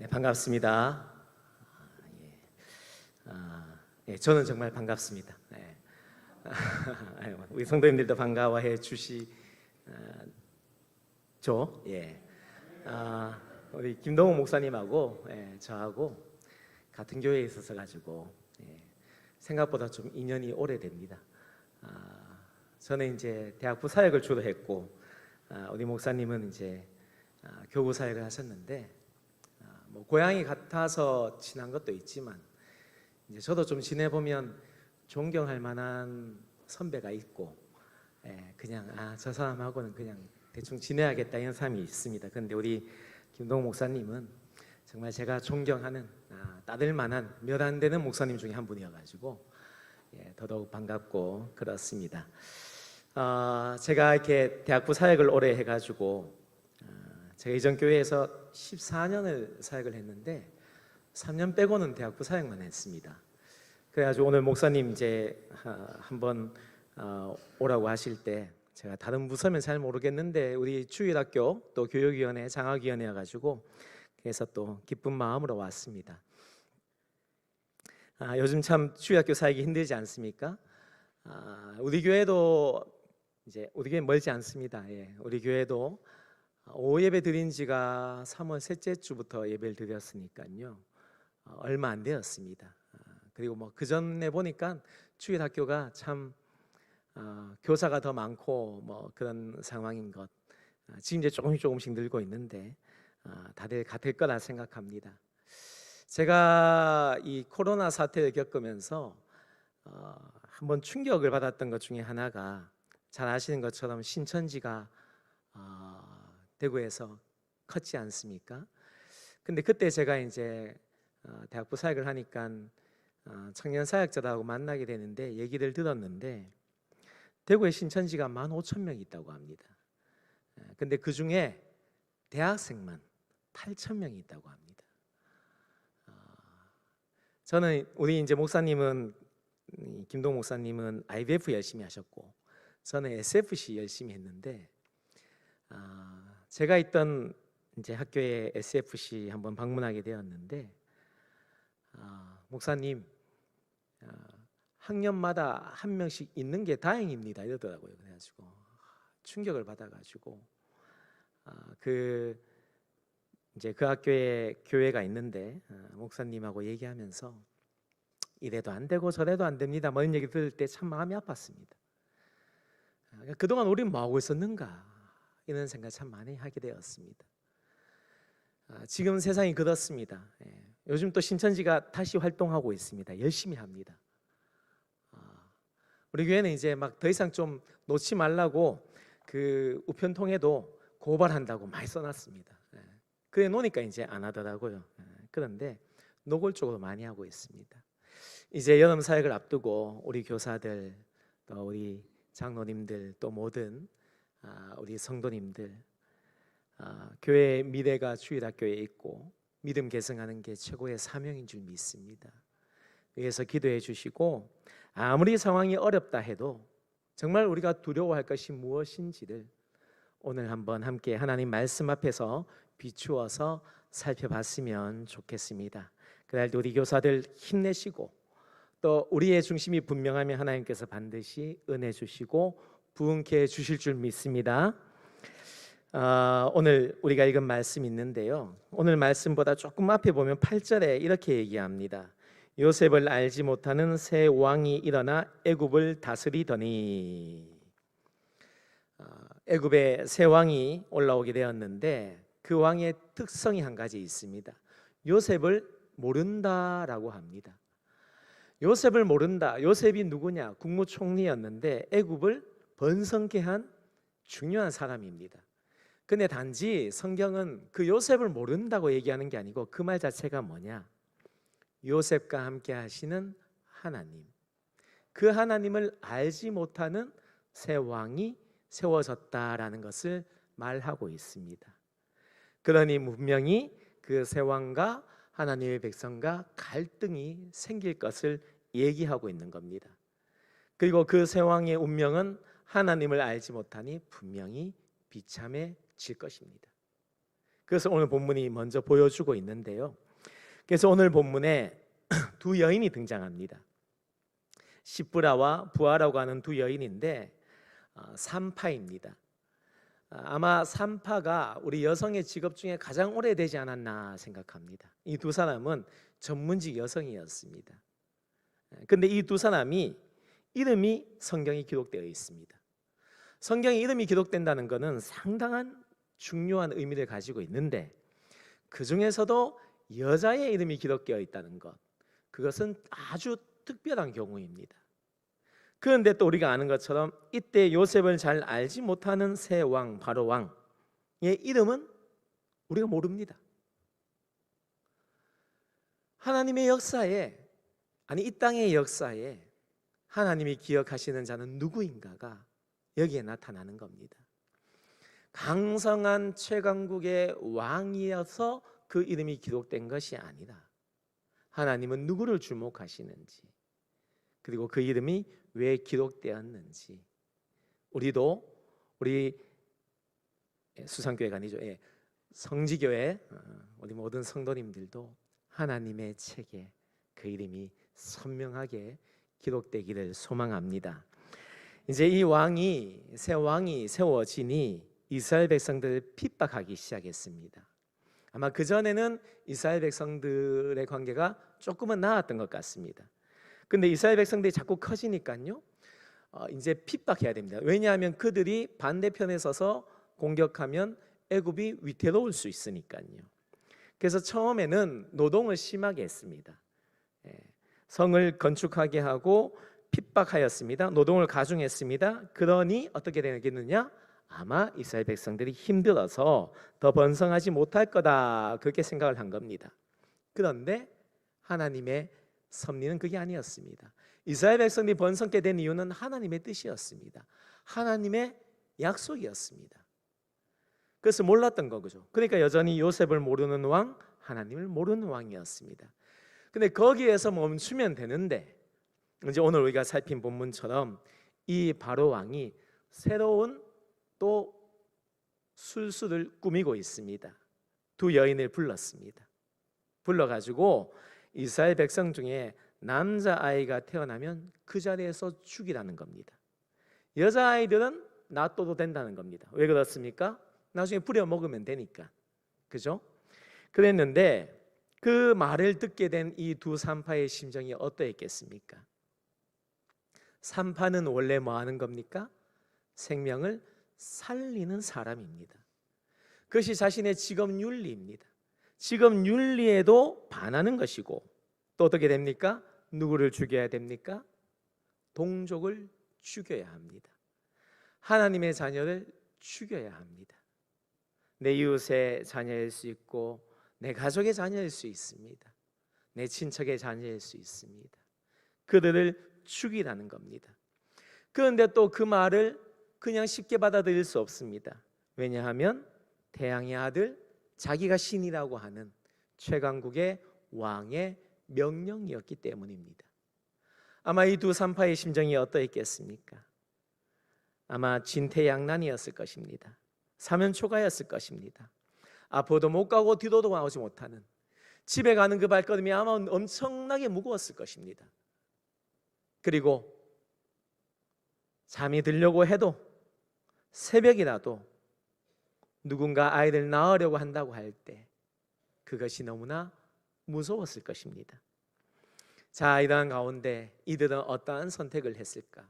네, 반갑습니다. 저는 정말 반갑습니다. 우리 성도님들도 반가워해 주시죠. 우리 김동욱 목사님하고 저하고 같은 교회에 있어서 가지고 생각보다 좀 인연이 오래됩니다. 저는 이제 대학부 사역을 주로 했고, 우리 목사님은 이제 교구 사역을 하셨는데, 뭐 고향이 같아서 친한 것도 있지만, 이제 저도 좀 지내보면 존경할 만한 선배가 있고, 그냥 저 사람하고는 그냥 대충 지내야겠다 이런 사람이 있습니다. 그런데 우리 김동욱 목사님은 정말 제가 존경하는 따들 만한 몇 안 되는 목사님 중에 한 분이어가지고 더더욱 반갑고 그렇습니다. 제가 이렇게 대학부 사역을 오래 해가지고 제가 이전 교회에서 14년을 사역을 했는데 3년 빼고는 대학부 사역만 했습니다. 그래가지고 오늘 목사님 이제 한번 오라고 하실 때 제가 다른 부서면 잘 모르겠는데 우리 주일학교 또 교육위원회 장학위원회 가지고 그래서 또 기쁜 마음으로 왔습니다. 요즘 참 주일학교 사역이 힘들지 않습니까? 우리 교회도 이제 우리 교회 멀지 않습니다. 우리 교회도 오후 예배 드린 지가 3월 셋째 주부터 예배를 드렸으니까요. 얼마 안 되었습니다. 그리고 뭐 그 전에 보니까 주일학교가 참 교사가 더 많고 뭐 그런 상황인 것. 지금 이제 조금씩 늘고 있는데 다들 같을 거라 생각합니다. 제가 이 코로나 사태를 겪으면서 한번 충격을 받았던 것 중에 하나가 잘 아시는 것처럼 신천지가 대구에서 컸지 않습니까? 근데 그때 제가 이제 대학부 사역을 하니까 청년 사역자들하고 만나게 되는데 얘기를 들었는데 대구에 신천지가 15,000명이 있다고 합니다. 근데 그 중에 대학생만 8,000명이 있다고 합니다. 저는 우리 이제 목사님은 김동 목사님은 IBF 열심히 하셨고 저는 SFC 열심히 했는데 제가 있던 이제 학교에 SFC 한번 방문하게 되었는데 목사님 학년마다 한 명씩 있는 게 다행입니다 이러더라고요. 그래가지고 충격을 받아가지고 이제 그 학교에 교회가 있는데 목사님하고 얘기하면서 이래도 안 되고 저래도 안 됩니다 뭐 이런 얘기 들을 때 참 마음이 아팠습니다. 그동안 우리는 뭐 하고 있었는가 이런 생각 참 많이 하게 되었습니다. 지금 세상이 그렇습니다. 요즘 또 신천지가 다시 활동하고 있습니다. 열심히 합니다. 우리 교회는 이제 막 더 이상 좀 놓지 말라고 그 우편통에도 고발한다고 많이 써놨습니다. 그래 놓으니까 이제 안 하더라고요. 그런데 노골적으로 많이 하고 있습니다. 이제 여름 사역을 앞두고 우리 교사들 또 우리 장로님들 또 모든 우리 성도님들 교회의 미래가 주일학교에 있고 믿음 계승하는 게 최고의 사명인 줄 믿습니다. 위해서 기도해 주시고 아무리 상황이 어렵다 해도 정말 우리가 두려워할 것이 무엇인지를 오늘 한번 함께 하나님 말씀 앞에서 비추어서 살펴봤으면 좋겠습니다. 그날 우리 교사들 힘내시고 또 우리의 중심이 분명하면 하나님께서 반드시 은혜 주시고 부흥케 주실 줄 믿습니다. 오늘 우리가 읽은 말씀 있는데요. 오늘 말씀보다 조금 앞에 보면 8절에 이렇게 얘기합니다. 요셉을 알지 못하는 새 왕이 일어나 애굽을 다스리더니 애굽에 새 왕이 올라오게 되었는데 그 왕의 특성이 한 가지 있습니다. 요셉을 모른다라고 합니다. 요셉을 모른다. 요셉이 누구냐? 국무총리였는데 애굽을 번성케 한 중요한 사람입니다. 근데 단지 성경은 그 요셉을 모른다고 얘기하는 게 아니고 그 말 자체가 뭐냐? 요셉과 함께 하시는 하나님, 그 하나님을 알지 못하는 새 왕이 세워졌다라는 것을 말하고 있습니다. 그러니 분명히 그 새 왕과 하나님의 백성과 갈등이 생길 것을 얘기하고 있는 겁니다. 그리고 그 새 왕의 운명은 하나님을 알지 못하니 분명히 비참해질 것입니다. 그래서 오늘 본문이 먼저 보여주고 있는데요. 그래서 오늘 본문에 두 여인이 등장합니다. 시브라와 부하라고 하는 두 여인인데 산파입니다. 아마 산파가 우리 여성의 직업 중에 가장 오래되지 않았나 생각합니다. 이 두 사람은 전문직 여성이었습니다. 근데 이 두 사람이 이름이 성경에 기록되어 있습니다. 성경에 이름이 기록된다는 것은 상당한 중요한 의미를 가지고 있는데 그 중에서도 여자의 이름이 기록되어 있다는 것, 그것은 아주 특별한 경우입니다. 그런데 또 우리가 아는 것처럼 이때 요셉을 잘 알지 못하는 새 왕 바로 왕의 이름은 우리가 모릅니다. 하나님의 역사에, 아니 이 땅의 역사에 하나님이 기억하시는 자는 누구인가가 여기에 나타나는 겁니다. 강성한 최강국의 왕이어서 그 이름이 기록된 것이 아니라 하나님은 누구를 주목하시는지, 그리고 그 이름이 왜 기록되었는지, 우리도 우리 수상교회가 아니죠, 성지교회 우리 모든 성도님들도 하나님의 책에 그 이름이 선명하게 기록되기를 소망합니다. 이제 이 새 왕이 세워지니 이스라엘 백성들을 핍박하기 시작했습니다. 아마 그전에는 이스라엘 백성들의 관계가 조금은 나았던 것 같습니다. 근데 이스라엘 백성들이 자꾸 커지니까요, 이제 핍박해야 됩니다. 왜냐하면 그들이 반대편에 서서 공격하면 애굽이 위태로울 수 있으니까요. 그래서 처음에는 노동을 심하게 했습니다. 성을 건축하게 하고 핍박하였습니다. 노동을 가중했습니다. 그러니 어떻게 되겠느냐? 아마 이스라엘 백성들이 힘들어서 더 번성하지 못할 거다, 그렇게 생각을 한 겁니다. 그런데 하나님의 섭리는 그게 아니었습니다. 이스라엘 백성들이 번성케 된 이유는 하나님의 뜻이었습니다. 하나님의 약속이었습니다. 그래서 몰랐던 거죠. 그러니까 여전히 요셉을 모르는 왕, 하나님을 모르는 왕이었습니다. 근데 거기에서 멈추면 되는데, 이제 오늘 우리가 살핀 본문처럼 이 바로 왕이 새로운 또 술수를 꾸미고 있습니다. 두 여인을 불렀습니다. 불러가지고 이스라엘 백성 중에 남자아이가 태어나면 그 자리에서 죽이라는 겁니다. 여자아이들은 놔둬도 된다는 겁니다. 왜 그렇습니까? 나중에 부려 먹으면 되니까. 그죠? 그랬는데 그 말을 듣게 된 이 두 산파의 심정이 어떠했겠습니까? 산파는 원래 뭐 하는 겁니까? 생명을 살리는 사람입니다. 그것이 자신의 직업 윤리입니다. 직업 윤리에도 반하는 것이고, 또 어떻게 됩니까? 누구를 죽여야 됩니까? 동족을 죽여야 합니다. 하나님의 자녀를 죽여야 합니다. 내 이웃의 자녀일 수 있고 내 가족의 자녀일 수 있습니다. 내 친척의 자녀일 수 있습니다. 그들을 죽이라는 겁니다. 그런데 또 그 말을 그냥 쉽게 받아들일 수 없습니다. 왜냐하면 태양의 아들, 자기가 신이라고 하는 최강국의 왕의 명령이었기 때문입니다. 아마 이 두 산파의 심정이 어떠했겠습니까? 아마 진퇴양난이었을 것입니다. 사면초가였을 것입니다. 앞으로도 못 가고 뒤로도 나오지 못하는, 집에 가는 그 발걸음이 아마 엄청나게 무거웠을 것입니다. 그리고 잠이 들려고 해도 새벽이라도 누군가 아이를 낳으려고 한다고 할 때 그것이 너무나 무서웠을 것입니다. 자, 이러한 가운데 이들은 어떠한 선택을 했을까?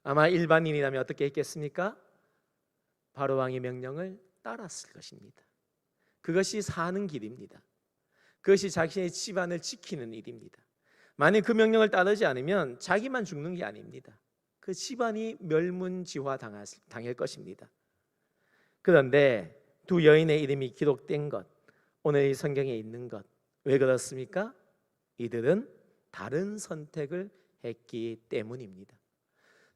아마 일반인이라면 어떻게 했겠습니까? 바로 왕의 명령을 따랐을 것입니다. 그것이 사는 길입니다. 그것이 자신의 집안을 지키는 일입니다. 만약 그 명령을 따르지 않으면 자기만 죽는 게 아닙니다. 그 집안이 멸문지화 당할 것입니다. 그런데 두 여인의 이름이 기록된 것, 오늘 이 성경에 있는 것, 왜 그렇습니까? 이들은 다른 선택을 했기 때문입니다.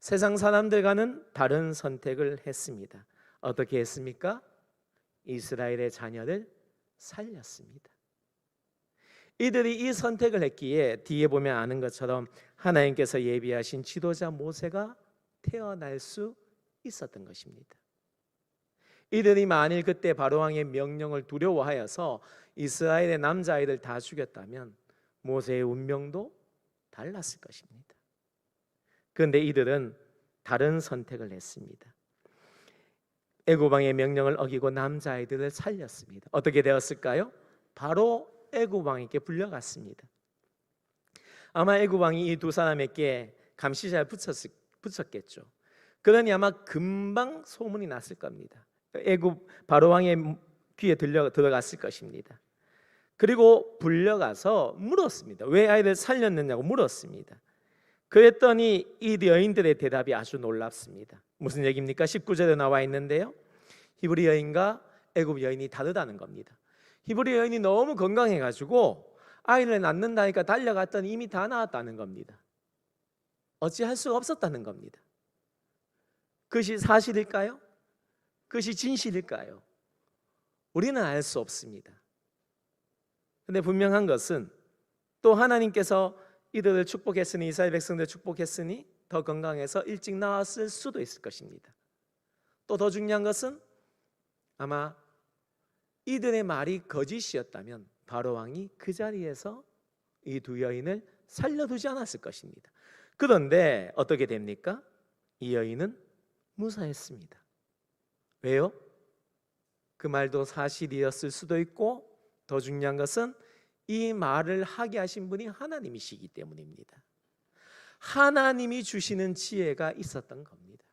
세상 사람들과는 다른 선택을 했습니다. 어떻게 했습니까? 이스라엘의 자녀를 살렸습니다. 이들이 이 선택을 했기에 뒤에 보면 아는 것처럼 하나님께서 예비하신 지도자 모세가 태어날 수 있었던 것입니다. 이들이 만일 그때 바로왕의 명령을 두려워하여서 이스라엘의 남자아이들 다 죽였다면 모세의 운명도 달랐을 것입니다. 그런데 이들은 다른 선택을 했습니다. 애굽 왕의 명령을 어기고 남자아이들을 살렸습니다. 어떻게 되었을까요? 바로 애굽 왕에게 불려갔습니다. 아마 애굽 왕이 이 두 사람에게 감시자를 붙였겠죠. 그러니 아마 금방 소문이 났을 겁니다. 애굽 바로 왕의 귀에 들어갔을 것입니다. 그리고 불려가서 물었습니다. 왜 아이를 살렸느냐고 물었습니다. 그랬더니 이 여인들의 대답이 아주 놀랍습니다. 무슨 얘기입니까? 19절에 나와 있는데요, 히브리 여인과 애굽 여인이 다르다는 겁니다. 히브리 여인이 너무 건강해가지고 아이를 낳는다니까 달려갔더니 이미 다 낳았다는 겁니다. 어찌할 수가 없었다는 겁니다. 그것이 사실일까요? 그것이 진실일까요? 우리는 알 수 없습니다. 그런데 분명한 것은 또 하나님께서 이들을 축복했으니, 이스라엘 백성들을 축복했으니 더 건강해서 일찍 나왔을 수도 있을 것입니다. 또 더 중요한 것은 아마 이들의 말이 거짓이었다면 바로 왕이 그 자리에서 이 두 여인을 살려두지 않았을 것입니다. 그런데 어떻게 됩니까? 이 여인은 무사했습니다. 왜요? 그 말도 사실이었을 수도 있고, 더 중요한 것은 이 말을 하게 하신 분이 하나님이시기 때문입니다. 하나님이 주시는 지혜가 있었던 겁니다.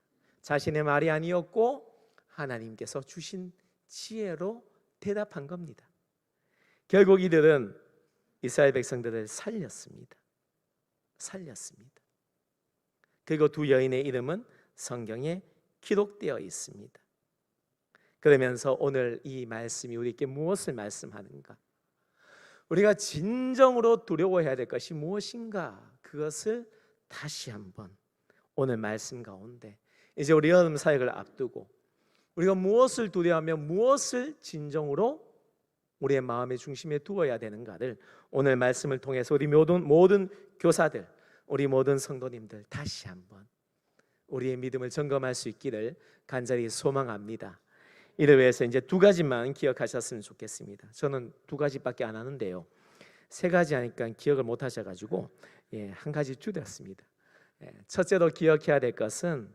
자신의 말이 아니었고 하나님께서 주신 지혜로 대답한 겁니다. 결국 이들은 이스라엘 백성들을 살렸습니다. 그리고 두 여인의 이름은 성경에 기록되어 있습니다. 그러면서 오늘 이 말씀이 우리에게 무엇을 말씀하는가? 우리가 진정으로 두려워해야 될 것이 무엇인가? 그것을 다시 한번 오늘 말씀 가운데, 이제 우리 여름 사역을 앞두고 우리가 무엇을 두려워하며 무엇을 진정으로 우리의 마음의 중심에 두어야 되는가를 오늘 말씀을 통해서 우리 모든 교사들, 우리 모든 성도님들 다시 한번 우리의 믿음을 점검할 수 있기를 간절히 소망합니다. 이를 위해서 이제 두 가지만 기억하셨으면 좋겠습니다. 저는 두 가지밖에 안 하는데요, 세 가지 하니까 기억을 못 하셔가지고 한 가지 줄였습니다. 첫째로 기억해야 될 것은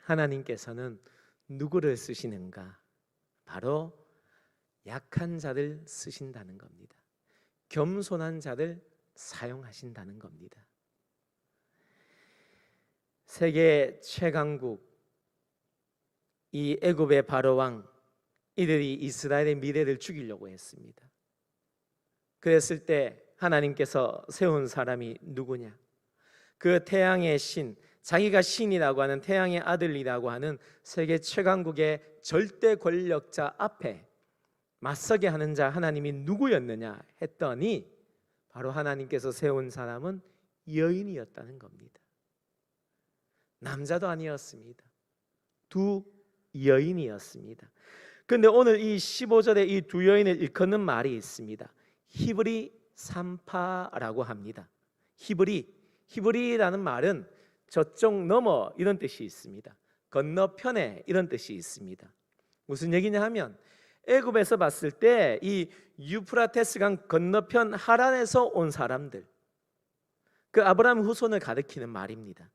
하나님께서는 누구를 쓰시는가? 바로 약한 자를 쓰신다는 겁니다. 겸손한 자를 사용하신다는 겁니다. 세계 최강국 이 애굽의 바로 왕, 이들이 이스라엘의 미래를 죽이려고 했습니다. 그랬을 때 하나님께서 세운 사람이 누구냐? 그 태양의 신, 자기가 신이라고 하는 태양의 아들이라고 하는 세계 최강국의 절대 권력자 앞에 맞서게 하는 자 하나님이 누구였느냐 했더니 바로 하나님께서 세운 사람은 여인이었다는 겁니다. 남자도 아니었습니다. 두 여인이었습니다. 그런데 오늘 이 15절에 이 두 여인을 일컫는 말이 있습니다. 히브리 산파라고 합니다. 히브리라는 말은 저쪽 너머 이런 뜻이 있습니다. 건너편에 이런 뜻이 있습니다. 무슨 얘기냐 하면 애굽에서 봤을 때 이 유프라테스 강 건너편 하란에서 온 사람들, 그 아브라함 후손을 가리키는 말입니다.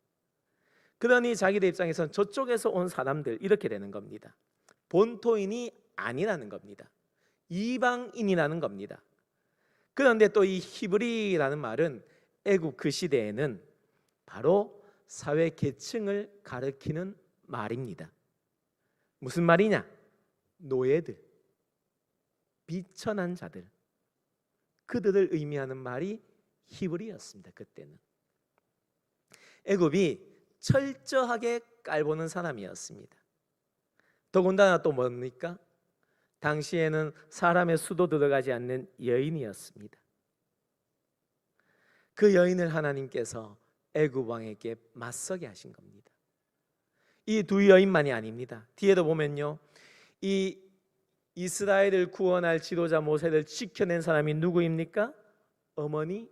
그러니 자기들 입장에서는 저쪽에서 온 사람들 이렇게 되는 겁니다. 본토인이 아니라는 겁니다. 이방인이라는 겁니다. 그런데 또 이 히브리라는 말은 애굽 그 시대에는 바로 사회 계층을 가리키는 말입니다. 무슨 말이냐? 노예들, 비천한 자들, 그들을 의미하는 말이 히브리였습니다. 그때는 애굽이 철저하게 깔보는 사람이었습니다. 더군다나 또 뭡니까? 당시에는 사람의 수도 들어가지 않는 여인이었습니다. 그 여인을 하나님께서 애굽 왕에게 맞서게 하신 겁니다. 이 두 여인만이 아닙니다. 뒤에도 보면요, 이 이스라엘을 구원할 지도자 모세를 지켜낸 사람이 누구입니까? 어머니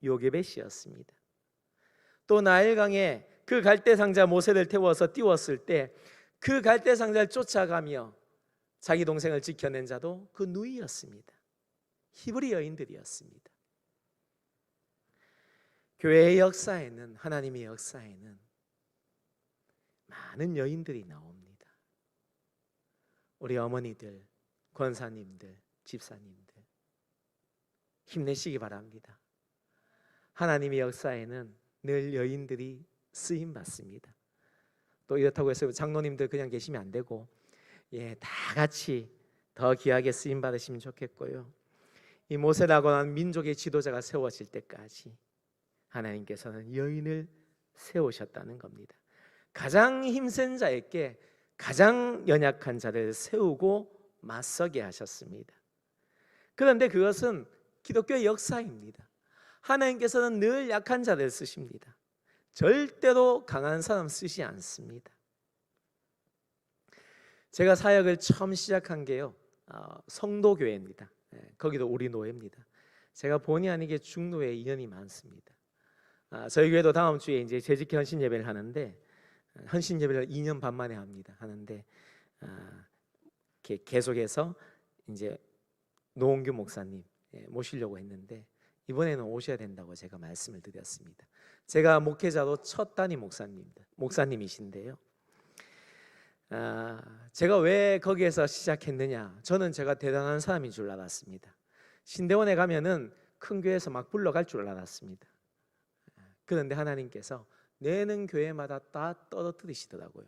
요게벳 씨였습니다. 또 나일강에 그 갈대 상자 모세를 태워서 띄웠을 때 그 갈대 상자를 쫓아가며 자기 동생을 지켜낸 자도 그 누이였습니다. 히브리 여인들이었습니다. 교회의 역사에는, 하나님의 역사에는 많은 여인들이 나옵니다. 우리 어머니들, 권사님들, 집사님들 힘내시기 바랍니다. 하나님의 역사에는 늘 여인들이 쓰임 받습니다. 또 이렇다고 해서 장로님들 그냥 계시면 안 되고, 다 같이 더 귀하게 쓰임 받으시면 좋겠고요. 이 모세라고 하는 민족의 지도자가 세워질 때까지 하나님께서는 여인을 세우셨다는 겁니다. 가장 힘센 자에게 가장 연약한 자를 세우고 맞서게 하셨습니다. 그런데 그것은 기독교의 역사입니다. 하나님께서는 늘 약한 자를 쓰십니다. 절대로 강한 사람 쓰지 않습니다. 제가 사역을 처음 시작한 게요, 성도교회입니다. 거기도 우리 노예입니다. 제가 본의 아니게 중노에 인연이 많습니다. 저희 교회도 다음 주에 이제 재직 헌신 예배를 하는데, 헌신 예배를 2년 반 만에 하는데 계속해서 이제 노홍규 목사님 모시려고 했는데 이번에는 오셔야 된다고 제가 말씀을 드렸습니다. 제가 목회자로 첫 단임 목사님이신데요. 제가 왜 거기에서 시작했느냐? 저는 제가 대단한 사람인 줄 알았습니다. 신대원에 가면은 큰 교회에서 막 불러갈 줄 알았습니다. 그런데 하나님께서 내는 교회마다 다 떨어뜨리시더라고요.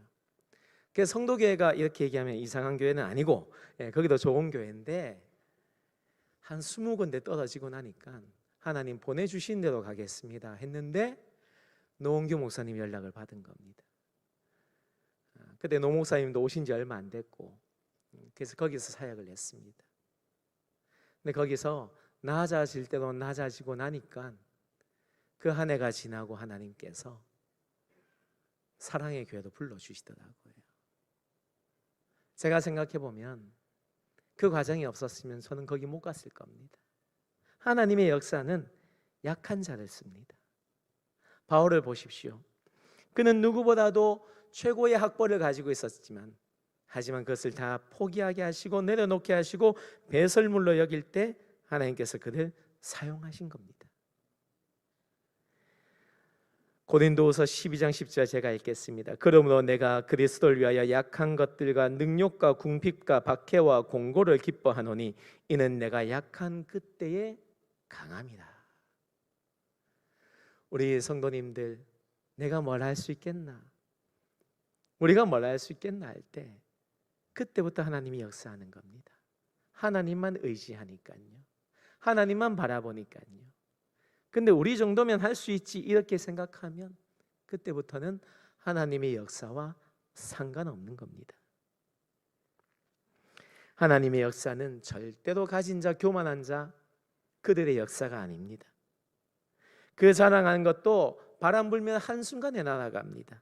그래서 성도교회가 이렇게 얘기하면 이상한 교회는 아니고, 거기도 좋은 교회인데 한 20군데 떨어지고 나니까 하나님 보내주신 대로 가겠습니다 했는데 노홍규 목사님 연락을 받은 겁니다. 그때 노 목사님도 오신 지 얼마 안 됐고, 그래서 거기서 사역을 했습니다. 근데 거기서 낮아질 대로 낮아지고 나니까 그 한 해가 지나고 하나님께서 사랑의 교회도 불러주시더라고요. 제가 생각해 보면 그 과정이 없었으면 저는 거기 못 갔을 겁니다. 하나님의 역사는 약한 자를 씁니다. 바울을 보십시오. 그는 누구보다도 최고의 학벌을 가지고 있었지만, 하지만 그것을 다 포기하게 하시고 내려놓게 하시고 배설물로 여길 때 하나님께서 그를 사용하신 겁니다. 고린도후서 12장 10절 제가 읽겠습니다. 그러므로 내가 그리스도를 위하여 약한 것들과 능욕과 궁핍과 박해와 공고를 기뻐하노니 이는 내가 약한 그때에 강함이라. 우리 성도님들, 내가 뭘 할 수 있겠나? 우리가 뭘 할 수 있겠나 할 때 그때부터 하나님이 역사하는 겁니다. 하나님만 의지하니까요. 하나님만 바라보니까요. 근데 우리 정도면 할 수 있지 이렇게 생각하면 그때부터는 하나님의 역사와 상관없는 겁니다. 하나님의 역사는 절대로 가진 자, 교만한 자, 그들의 역사가 아닙니다. 그 자랑하는 것도 바람 불면 한순간에 날아갑니다.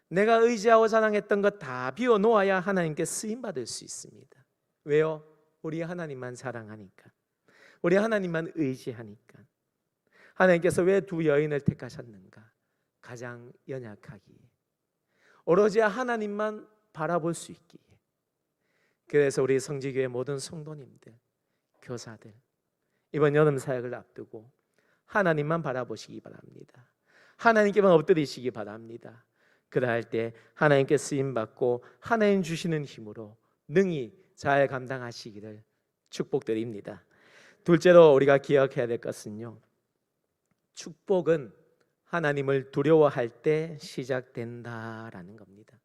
내가 의지하고 자랑했던 것 다 비워놓아야 하나님께 쓰임받을 수 있습니다. 왜요? 우리 하나님만 사랑하니까, 우리 하나님만 의지하니까. 하나님께서 왜 두 여인을 택하셨는가? 가장 연약하기에, 오로지 하나님만 바라볼 수 있기에. 그래서 우리 성지교회 모든 성도님들, 교사들, 이번 여름 사역을 앞두고 하나님만 바라보시기 바랍니다. 하나님께만 엎드리시기 바랍니다. 그러할 때 하나님께 쓰임받고 하나님 주시는 힘으로 능히 잘 감당하시기를 축복드립니다. 둘째로 우리가 기억해야 될 것은요, 축복은 하나님을 두려워할 때 시작된다라는 겁니다.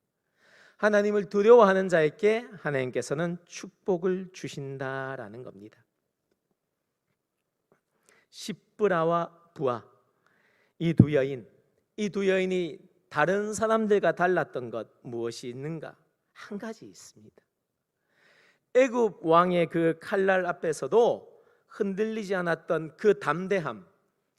하나님을 두려워하는 자에게 하나님께서는 축복을 주신다라는 겁니다. 십브라와 부아, 이 두 여인이 다른 사람들과 달랐던 것 무엇이 있는가? 한 가지 있습니다. 애굽 왕의 그 칼날 앞에서도 흔들리지 않았던 그 담대함,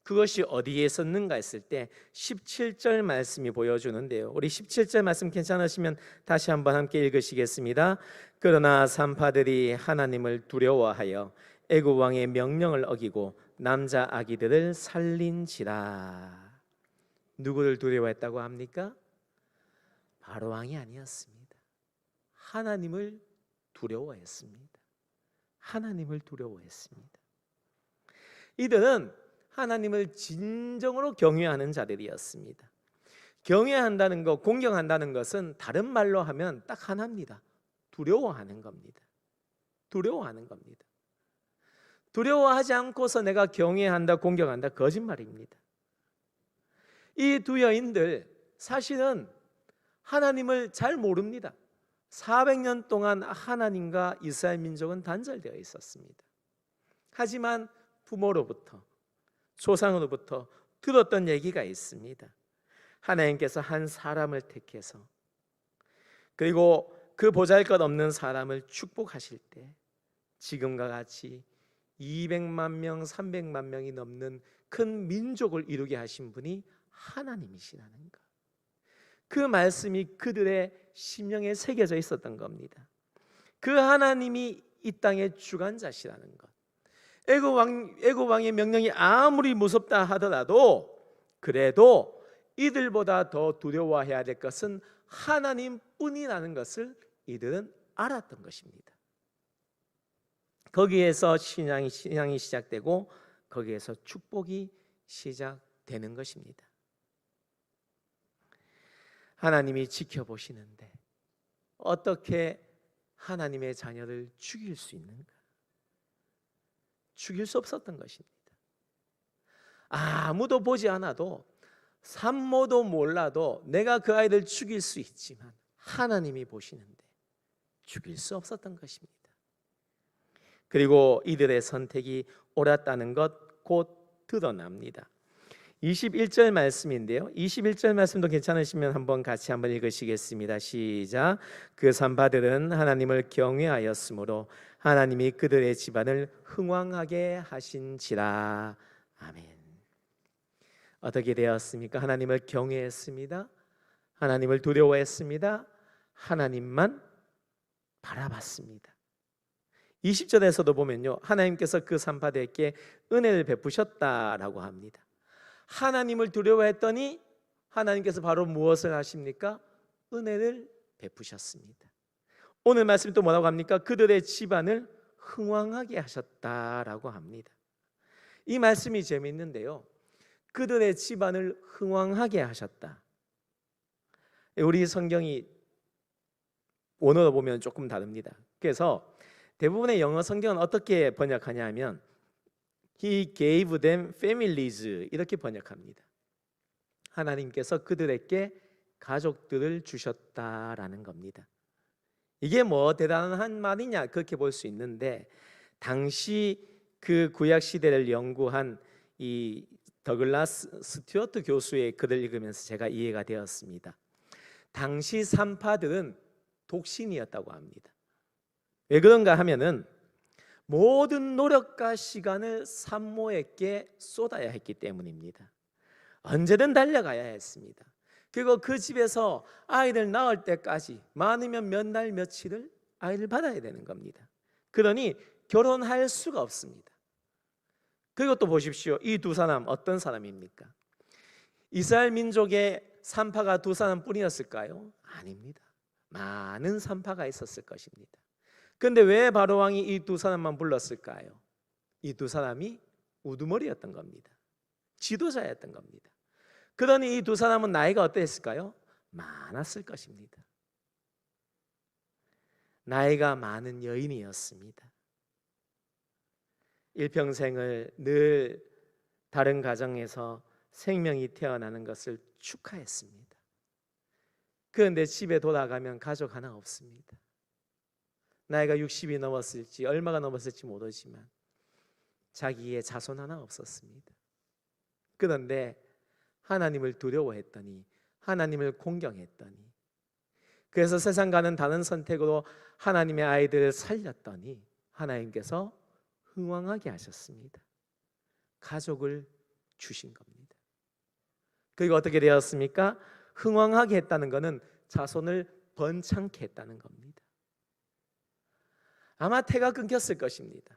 그것이 어디에 있었는가 했을 때 17절 말씀이 보여주는데요. 우리 17절 말씀 괜찮으시면 다시 한번 함께 읽으시겠습니다. 그러나 산파들이 하나님을 두려워하여 애굽 왕의 명령을 어기고 남자 아기들을 살린지라. 누구를 두려워했다고 합니까? 바로 왕이 아니었습니다. 하나님을 두려워했습니다. 하나님을 두려워했습니다. 이들은 하나님을 진정으로 경외하는 자들이었습니다. 경외한다는 것, 공경한다는 것은 다른 말로 하면 딱 하나입니다. 두려워하는 겁니다. 두려워하는 겁니다. 두려워하지 않고서 내가 경외한다, 공경한다, 거짓말입니다. 이 두 여인들 사실은 하나님을 잘 모릅니다. 400년 동안 하나님과 이스라엘 민족은 단절되어 있었습니다. 하지만 부모로부터, 조상으로부터 들었던 얘기가 있습니다. 하나님께서 한 사람을 택해서, 그리고 그 보잘것없는 사람을 축복하실 때 지금과 같이 200만 명, 300만 명이 넘는 큰 민족을 이루게 하신 분이 하나님이시라는 것, 그 말씀이 그들의 심령에 새겨져 있었던 겁니다. 그 하나님이 이 땅의 주관자시라는 것, 애굽 왕의 명령이 아무리 무섭다 하더라도 그래도 이들보다 더 두려워해야 될 것은 하나님뿐이라는 것을 이들은 알았던 것입니다. 거기에서 신앙이 시작되고 거기에서 축복이 시작되는 것입니다. 하나님이 지켜보시는데 어떻게 하나님의 자녀를 죽일 수 있는가? 죽일 수 없었던 것입니다. 아무도 보지 않아도, 산모도 몰라도 내가 그 아이를 죽일 수 있지만 하나님이 보시는데 죽일 수 없었던 것입니다. 그리고 이들의 선택이 옳았다는 것 곧 드러납니다. 21절 말씀인데요, 21절 말씀도 괜찮으시면 같이 한번 읽으시겠습니다. 시작. 그 산파들은 하나님을 경외하였으므로 하나님이 그들의 집안을 흥왕하게 하신지라. 아멘. 어떻게 되었습니까? 하나님을 경외했습니다. 하나님을 두려워했습니다. 하나님만 바라봤습니다. 20절에서도 보면요, 하나님께서 그 산파들에게 은혜를 베푸셨다라고 합니다. 하나님을 두려워했더니 하나님께서 바로 무엇을 하십니까? 은혜를 베푸셨습니다. 오늘 말씀이 또 뭐라고 합니까? 그들의 집안을 흥왕하게 하셨다라고 합니다. 이 말씀이 재미있는데요, 그들의 집안을 흥왕하게 하셨다. 우리 성경이 원어로 보면 조금 다릅니다. 그래서 대부분의 영어 성경은 어떻게 번역하냐 하면 He gave them families 이렇게 번역합니다. 하나님께서 그들에게 가족들을 주셨다라는 겁니다. 이게 뭐 대단한 말이냐 그렇게 볼 수 있는데, 당시 그 구약 시대를 연구한 이 더글라스 스튜어트 교수의 글을 읽으면서 제가 이해가 되었습니다. 당시 산파들은 독신이었다고 합니다. 왜 그런가 하면은 모든 노력과 시간을 산모에게 쏟아야 했기 때문입니다. 언제든 달려가야 했습니다. 그리고 그 집에서 아이를 낳을 때까지 많으면 몇 날 며칠을 아이를 받아야 되는 겁니다. 그러니 결혼할 수가 없습니다. 그리고 또 보십시오, 이 두 사람 어떤 사람입니까? 이스라엘 민족의 산파가 두 사람뿐이었을까요? 아닙니다. 많은 산파가 있었을 것입니다. 그런데 왜 바로 왕이 이 두 사람만 불렀을까요? 이 두 사람이 우두머리였던 겁니다. 지도자였던 겁니다. 그러니 이 두 사람은 나이가 어땠을까요? 많았을 것입니다. 나이가 많은 여인이었습니다. 일평생을 늘 다른 가정에서 생명이 태어나는 것을 축하했습니다. 그런데 집에 돌아가면 가족 하나 없습니다. 나이가 60이 넘었을지 얼마가 넘었을지 모르지만 자기의 자손 하나 없었습니다. 그런데 하나님을 두려워했더니, 하나님을 공경했더니, 그래서 세상 가는 다른 선택으로 하나님의 아이들을 살렸더니 하나님께서 흥왕하게 하셨습니다. 가족을 주신 겁니다. 그리고 어떻게 되었습니까? 흥왕하게 했다는 것은 자손을 번창케 했다는 겁니다. 아마 태가 끊겼을 것입니다.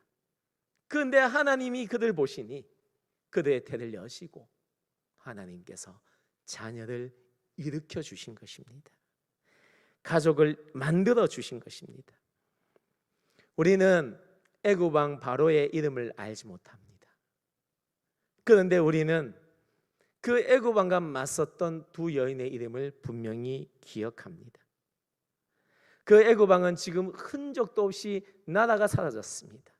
그런데 하나님이 그들 보시니 그들의 태를 여시고 하나님께서 자녀를 일으켜 주신 것입니다. 가족을 만들어 주신 것입니다. 우리는 애굽 왕 바로의 이름을 알지 못합니다. 그런데 우리는 그 애굽 왕과 맞섰던 두 여인의 이름을 분명히 기억합니다. 그 애굽 왕은 지금 흔적도 없이 나라가 사라졌습니다.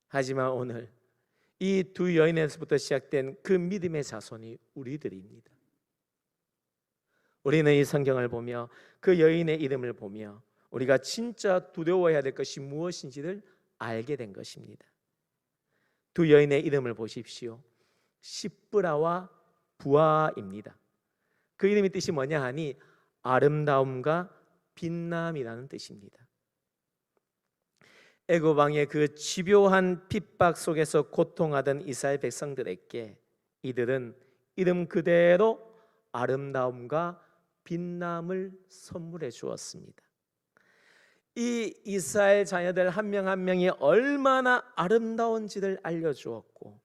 하지만 오늘 이 두 여인에서부터 시작된 그 믿음의 자손이 우리들입니다. 우리는 이 성경을 보며 그 여인의 이름을 보며 우리가 진짜 두려워해야 될 것이 무엇인지를 알게 된 것입니다. 두 여인의 이름을 보십시오. 시브라와 부아입니다. 그 이름의 뜻이 뭐냐 하니 아름다움과 빛남이라는 뜻입니다. 애굽 왕의 그 집요한 핍박 속에서 고통하던 이스라엘 백성들에게 이들은 이름 그대로 아름다움과 빛남을 선물해 주었습니다. 이 이스라엘 자녀들 한 명 한 명이 얼마나 아름다운지를 알려주었고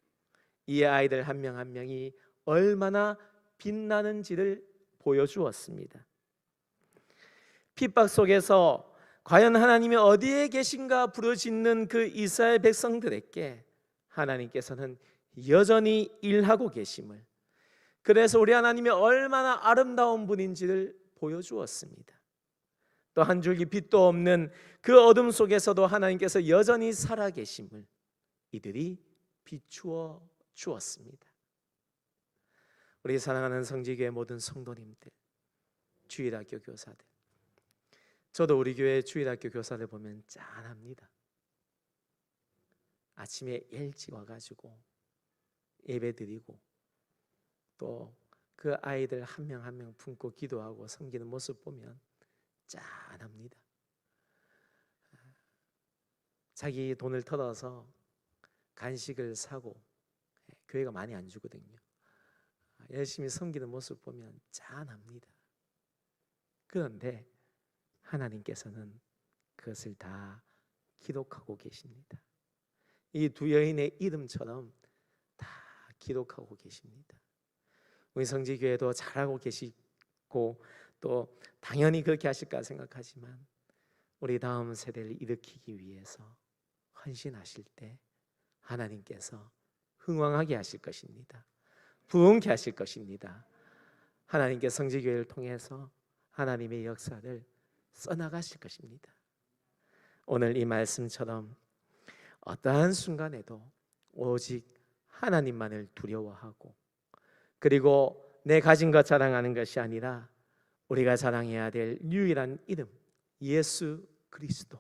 이 아이들 한 명 한 명이 얼마나 빛나는지를 보여주었습니다. 핍박 속에서 과연 하나님이 어디에 계신가 부르짖는 그 이스라엘 백성들에게 하나님께서는 여전히 일하고 계심을, 그래서 우리 하나님이 얼마나 아름다운 분인지를 보여주었습니다. 또 한 줄기 빛도 없는 그 어둠 속에서도 하나님께서 여전히 살아계심을 이들이 비추어 주었습니다. 우리 사랑하는 성지교회 모든 성도님들, 주일학교 교사들, 저도 우리 교회 주일학교 교사들 보면 짠합니다. 아침에 일찍 와가지고 예배드리고 또 그 아이들 한 명 한 명 품고 기도하고 섬기는 모습 보면 짠합니다. 자기 돈을 털어서 간식을 사고, 교회가 많이 안 주거든요. 열심히 섬기는 모습 보면 짠합니다. 그런데 하나님께서는 그것을 다 기록하고 계십니다. 이 두 여인의 이름처럼 다 기록하고 계십니다. 우리 성지교회도 잘하고 계시고 또 당연히 그렇게 하실까 생각하지만 우리 다음 세대를 일으키기 위해서 헌신하실 때 하나님께서 흥왕하게 하실 것입니다. 부흥케 하실 것입니다. 하나님께 성지교회를 통해서 하나님의 역사를 써나가실 것입니다. 오늘 이 말씀처럼 어떠한 순간에도 오직 하나님만을 두려워하고, 그리고 내 가진 것 자랑하는 것이 아니라 우리가 자랑해야 될 유일한 이름 예수 그리스도,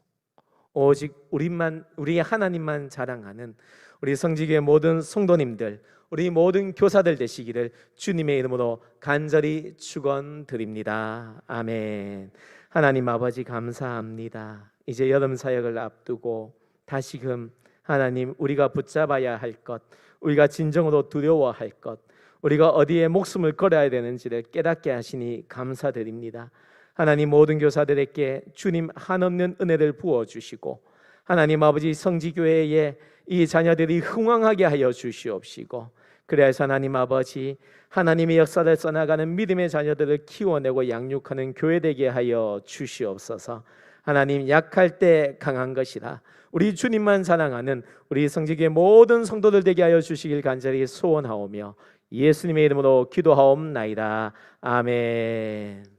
오직 우리 하나님만 자랑하는 우리 성지교회 모든 성도님들, 우리 모든 교사들 되시기를 주님의 이름으로 간절히 축원드립니다. 아멘. 하나님 아버지 감사합니다. 이제 여름 사역을 앞두고 다시금 하나님 우리가 붙잡아야 할 것, 우리가 진정으로 두려워할 것, 우리가 어디에 목숨을 걸어야 되는지를 깨닫게 하시니 감사드립니다. 하나님 모든 교사들에게 주님 한없는 은혜를 부어주시고 하나님 아버지 성지교회에 이 자녀들이 흥왕하게 하여 주시옵시고, 그래서 하나님 아버지 하나님의 역사를 써나가는 믿음의 자녀들을 키워내고 양육하는 교회 되게 하여 주시옵소서. 하나님 약할 때 강한 것이라 우리 주님만 사랑하는 우리 성지교회 모든 성도들 되게 하여 주시길 간절히 소원하오며 예수님의 이름으로 기도하옵나이다. 아멘.